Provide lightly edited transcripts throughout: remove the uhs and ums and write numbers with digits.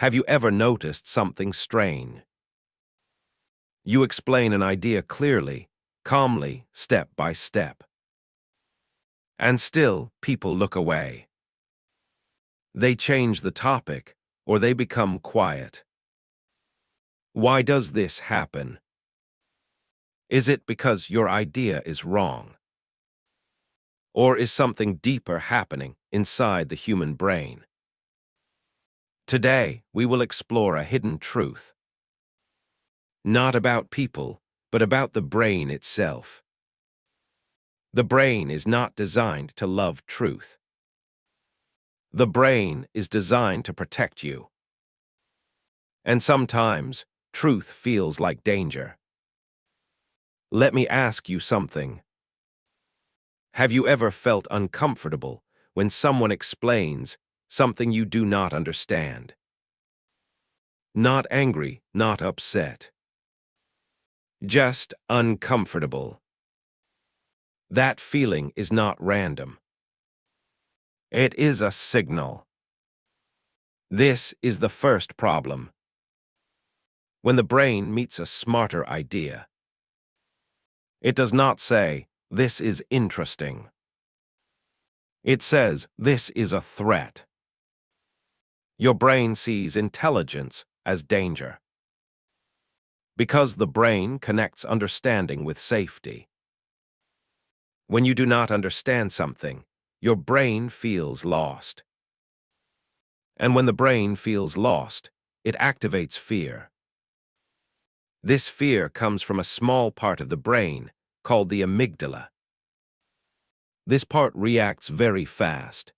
Have you ever noticed something strange? You explain an idea clearly, calmly, step by step. And still, people look away. They change the topic, or they become quiet. Why does this happen? Is it because your idea is wrong? Or is something deeper happening inside the human brain? Today, we will explore a hidden truth. Not about people, but about the brain itself. The brain is not designed to love truth. The brain is designed to protect you. And sometimes, truth feels like danger. Let me ask you something. Have you ever felt uncomfortable when someone explains something you do not understand? Not angry, not upset. Just uncomfortable. That feeling is not random. It is a signal. This is the first problem. When the brain meets a smarter idea, it does not say, "This is interesting." It says, "This is a threat." Your brain sees intelligence as danger. Because the brain connects understanding with safety. When you do not understand something, your brain feels lost. And when the brain feels lost, it activates fear. This fear comes from a small part of the brain called the amygdala. This part reacts very fast.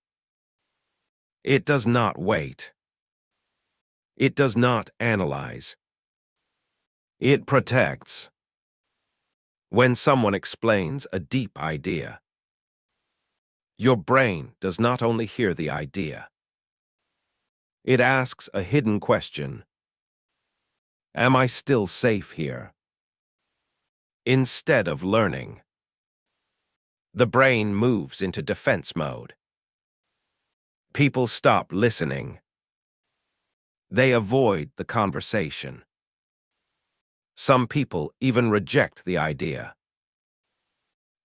It does not wait. It does not analyze. It protects. When someone explains a deep idea, your brain does not only hear the idea. It asks a hidden question. Am I still safe here? Instead of learning, the brain moves into defense mode. People stop listening. They avoid the conversation. Some people even reject the idea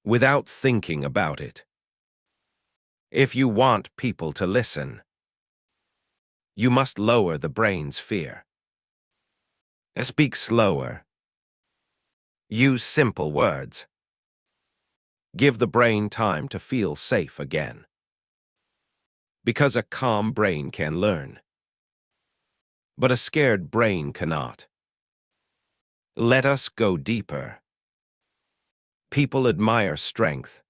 without thinking about it. If you want people to listen, you must lower the brain's fear. Speak slower. Use simple words. Give the brain time to feel safe again. Because a calm brain can learn, but a scared brain cannot. Let us go deeper. People admire strength.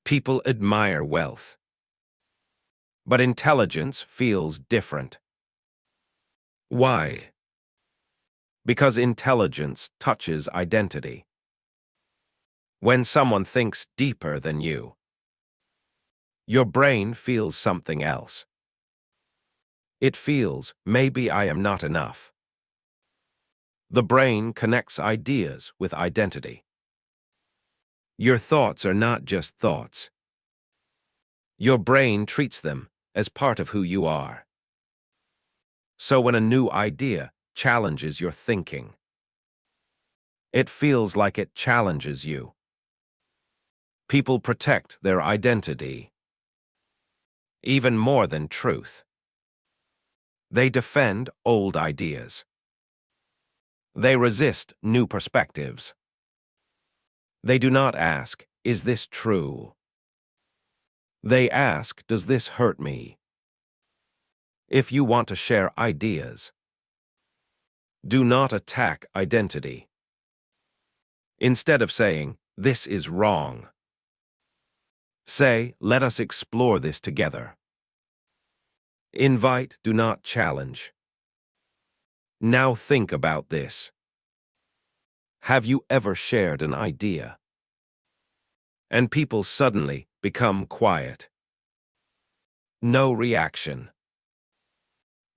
People admire wealth. But intelligence feels different. Why? Because intelligence touches identity. When someone thinks deeper than you, your brain feels something else. It feels, maybe I am not enough. The brain connects ideas with identity. Your thoughts are not just thoughts. Your brain treats them as part of who you are. So when a new idea challenges your thinking, it feels like it challenges you. People protect their identity, even more than truth. They defend old ideas. They resist new perspectives. They do not ask, "Is this true?" They ask, "Does this hurt me?" If you want to share ideas, do not attack identity. Instead of saying, "This is wrong," say, "Let us explore this together." Invite, do not challenge. Now think about this. Have you ever shared an idea, and people suddenly become quiet? No reaction.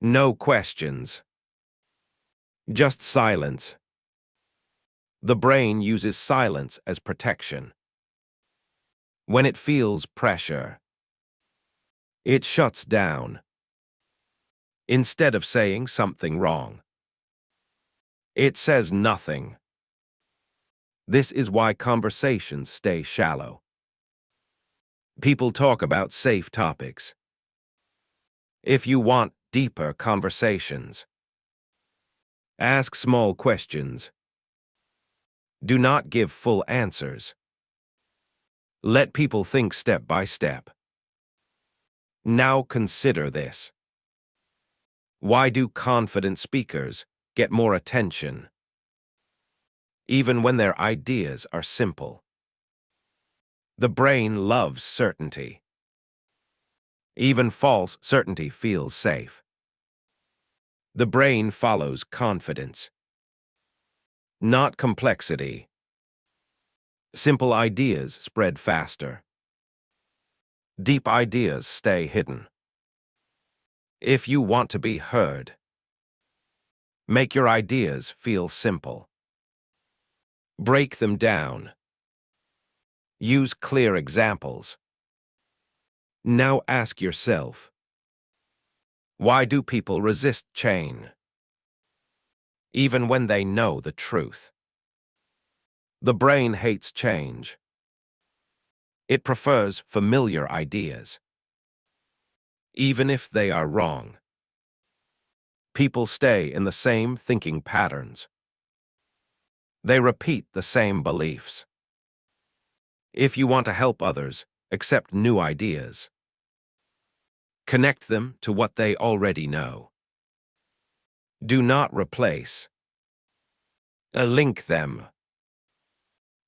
No questions. Just silence. The brain uses silence as protection. When it feels pressure, it shuts down. instead of saying something wrong. It says nothing. This is why conversations stay shallow. People talk about safe topics. If you want deeper conversations, ask small questions. Do not give full answers. Let people think step by step. Now consider this. Why do confident speakers get more attention, even when their ideas are simple? The brain loves certainty. Even false certainty feels safe. The brain follows confidence, not complexity. Simple ideas spread faster. Deep ideas stay hidden. If you want to be heard, make your ideas feel simple. Break them down. Use clear examples. Now ask yourself, why do people resist change, even when they know the truth? The brain hates change. It prefers familiar ideas, even if they are wrong. People stay in the same thinking patterns. They repeat the same beliefs. If you want to help others accept new ideas, connect them to what they already know. Do not replace. Link them.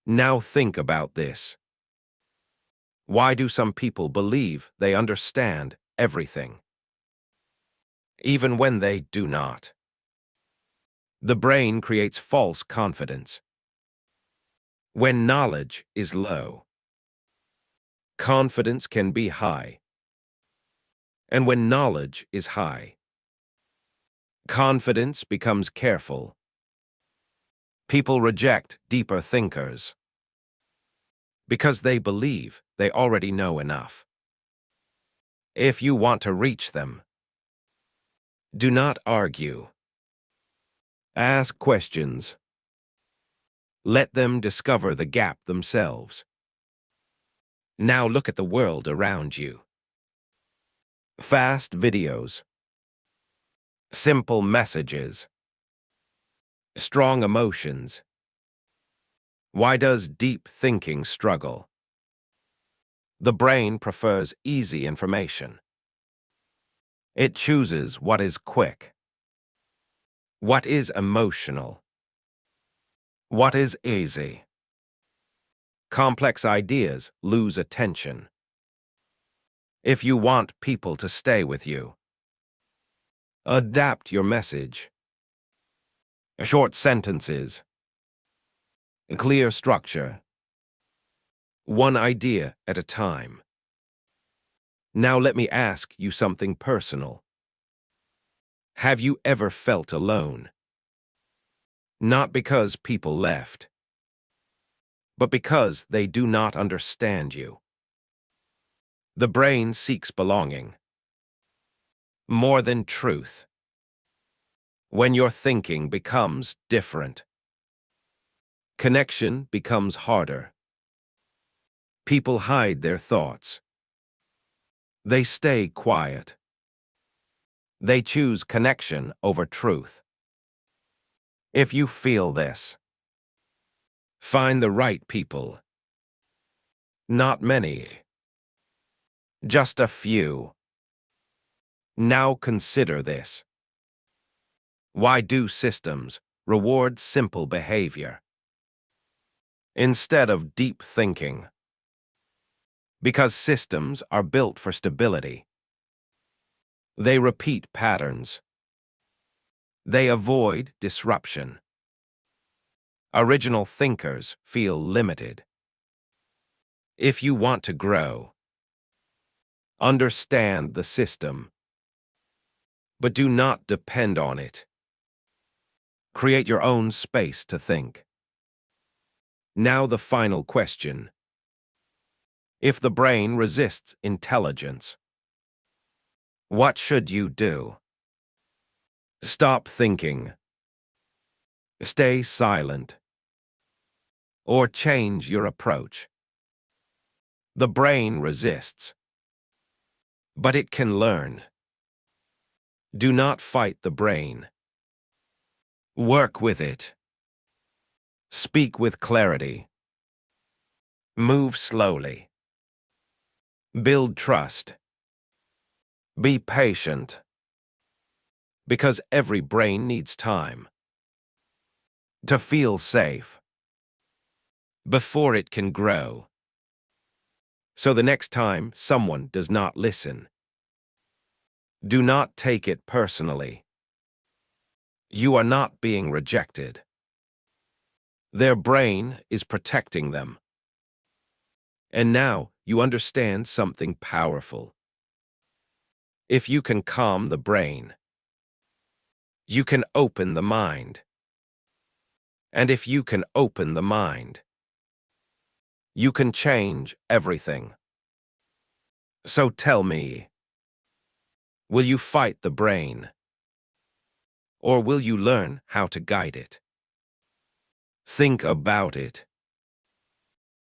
Now think about this. Why do some people believe they understand everything, even when they do not? The brain creates false confidence. When knowledge is low, confidence can be high. And when knowledge is high, confidence becomes careful. People reject deeper thinkers because they believe they already know enough. If you want to reach them, do not argue. Ask questions. Let them discover the gap themselves. Now look at the world around you. Fast videos, simple messages, strong emotions. Why does deep thinking struggle? The brain prefers easy information. It chooses what is quick, what is emotional, what is easy. Complex ideas lose attention. If you want people to stay with you, adapt your message. Short sentences, clear structure, one idea at a time. Now let me ask you something personal. Have you ever felt alone? Not because people left, but because they do not understand you. The brain seeks belonging, more than truth. When your thinking becomes different, connection becomes harder. People hide their thoughts. They stay quiet. They choose connection over truth. If you feel this, find the right people. Not many. Just a few. Now consider this. Why do systems reward simple behavior instead of deep thinking? Because systems are built for stability. They repeat patterns. They avoid disruption. Original thinkers feel limited. If you want to grow, understand the system, but do not depend on it. Create your own space to think. Now the final question. If the brain resists intelligence, what should you do? Stop thinking. Stay silent. Or change your approach. The brain resists, but it can learn. Do not fight the brain. Work with it. Speak with clarity. Move slowly. Build trust. Be patient. Because every brain needs time to feel safe before it can grow. So the next time someone does not listen, do not take it personally. You are not being rejected. Their brain is protecting them. And now you understand something powerful. If you can calm the brain, you can open the mind. And if you can open the mind, you can change everything. So tell me, will you fight the brain? Or will you learn how to guide it? Think about it.